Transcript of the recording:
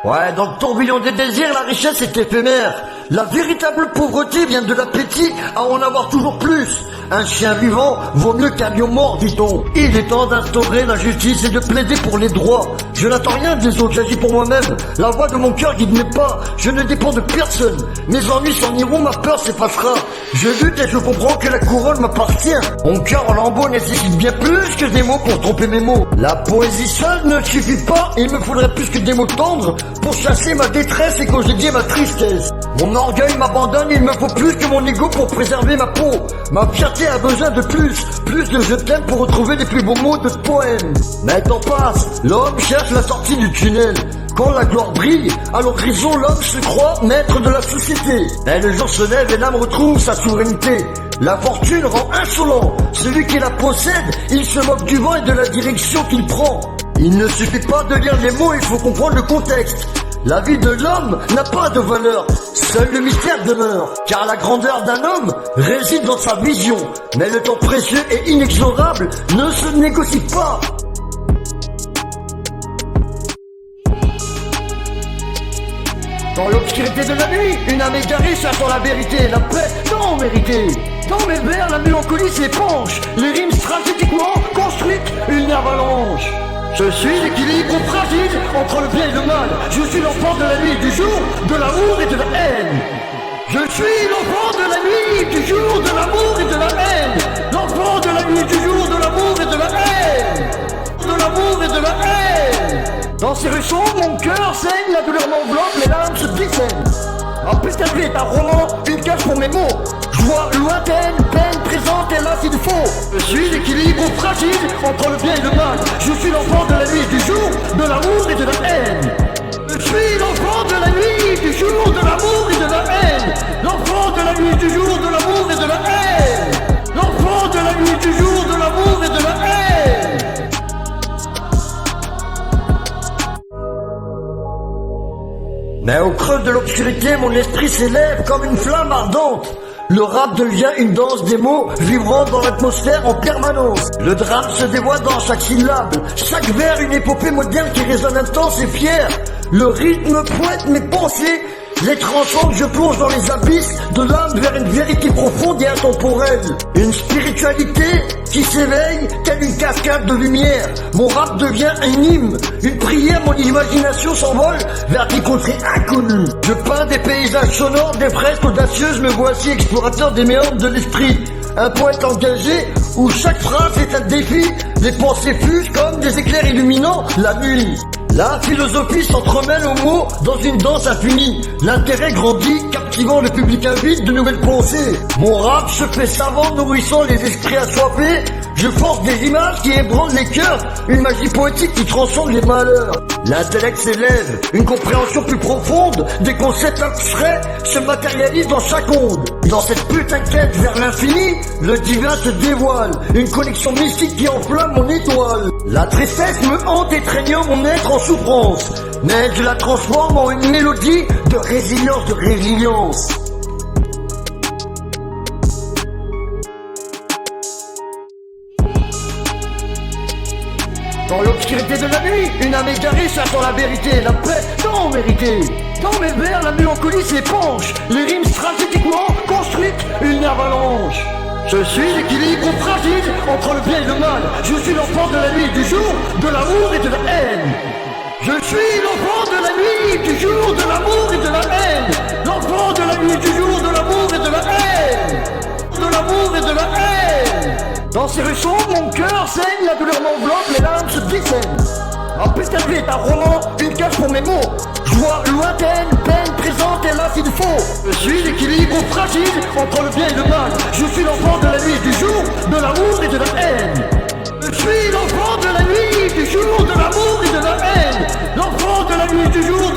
Ouais, dans le tourbillon des désirs, la richesse est éphémère. La véritable pauvreté vient de l'appétit à en avoir toujours plus. Un chien vivant vaut mieux qu'un lion mort, dit-on. Il est temps d'instaurer la justice et de plaider pour les droits. Je n'attends rien des autres, j'agis pour moi-même. La voix de mon cœur guide mes pas. Je ne dépends de personne. Mes ennuis s'en iront, ma peur s'effacera. Je lutte et je comprends que la couronne m'appartient. Mon cœur en lambeaux nécessite bien plus que des mots pour tromper mes mots. La poésie seule ne suffit pas, il me faudrait plus que des mots tendres pour chasser ma détresse et congédier ma tristesse. Mon orgueil m'abandonne, il me faut plus que mon ego pour préserver ma peau. Ma fierté a besoin de plus de je t'aime pour retrouver les plus beaux mots de poèmes. Mais le temps passe, l'homme cherche la sortie du tunnel. Quand la gloire brille, à l'horizon l'homme se croit maître de la société. Mais le jour se lève et l'âme retrouve sa souveraineté. La fortune rend insolent celui qui la possède, il se moque du vent et de la direction qu'il prend. Il ne suffit pas de lire les mots, il faut comprendre le contexte. La vie de l'homme n'a pas de valeur, seul le mystère demeure. Car la grandeur d'un homme réside dans sa vision. Mais le temps précieux et inexorable ne se négocie pas. Dans l'obscurité de la nuit, une âme égarée cherchant la vérité, la paix non méritée. Dans mes vers, la mélancolie s'épanche, les rimes stratégiquement construites, une avalanche. Je suis l'équilibre fragile entre le bien et le mal. Je suis l'enfant de la nuit, du jour, de l'amour et de la haine. Je suis l'enfant de la nuit, du jour, de l'amour et de la haine. L'enfant de la nuit, du jour, de l'amour et de la haine. De l'amour et de la haine. Dans ces rues sombres, mon cœur saigne, la douleur m'enveloppe, les larmes se dissènent. Ma putain de vie est un roman, une cage pour mes mots. Joie lointaine, peine présente, hélas il faut. Je suis l'équilibre fragile entre le bien et le mal. Je suis l'enfant de la nuit, du jour, de l'amour et de la haine. Je suis l'enfant de la nuit, du jour, de l'amour et de la haine. L'enfant de la nuit, du jour, de l'amour et de la haine. L'enfant de la nuit, du jour, de l'amour et de la haine. Mais au creux de l'obscurité, mon esprit s'élève comme une flamme ardente. Le rap devient une danse des mots, vibrant dans l'atmosphère en permanence. Le drame se dévoile dans chaque syllabe, chaque vers une épopée moderne qui résonne intense et fière. Le rythme poète mes pensées, les transcende, je plonge dans les abysses de l'âme vers une vérité profonde et intemporelle. Une spiritualité qui s'éveille telle une cascade de lumière. Mon rap devient un hymne, une prière, mon imagination s'envole vers des contrées inconnues. Je peins des paysages sonores, des fresques audacieuses, me voici explorateur des méandres de l'esprit. Un poète engagé où chaque phrase est un défi, les pensées fusent comme des éclairs illuminant la nuit. La philosophie s'entremêle aux mots dans une danse infinie. L'intérêt grandit, captivant le public avide de nouvelles pensées. Mon rap se fait savant, nourrissant les esprits assoiffés. Je force des images qui ébranlent les cœurs, une magie poétique qui transcende les malheurs. L'intellect s'élève, une compréhension plus profonde, des concepts abstraits se matérialisent dans chaque onde. Dans cette putain de quête vers l'infini, le divin se dévoile, une connexion mystique qui enflamme mon étoile. La tristesse me hante étreignant mon être en souffrance, mais je la transforme en une mélodie de résilience, de résilience. Dans l'obscurité de la nuit, une âme égarée cherchant la vérité, la paix non méritée. Dans mes vers, la mélancolie s'épanche, les rimes stratégiquement construites, une avalanche. Je suis l'équilibre fragile entre le bien et le mal. Je suis l'enfant de la nuit, du jour, de l'amour et de la haine. Je suis l'enfant de la nuit, du jour, de l'amour et de la haine. L'enfant de la nuit, du jour, de l'amour et de la haine. De l'amour et de la haine. Dans ces rues sombres, mon cœur saigne, la douleur m'enveloppe, les larmes se dissènent. Ma putain de vie est un roman, une cage pour mes mots. Joie lointaine, peine présente, hélas il faut. Je suis l'équilibre fragile entre le bien et le mal. Je suis l'enfant de la nuit, du jour, de l'amour et de la haine. Je suis l'enfant de la nuit, du jour, de l'amour et de la haine. L'enfant de la nuit, du jour,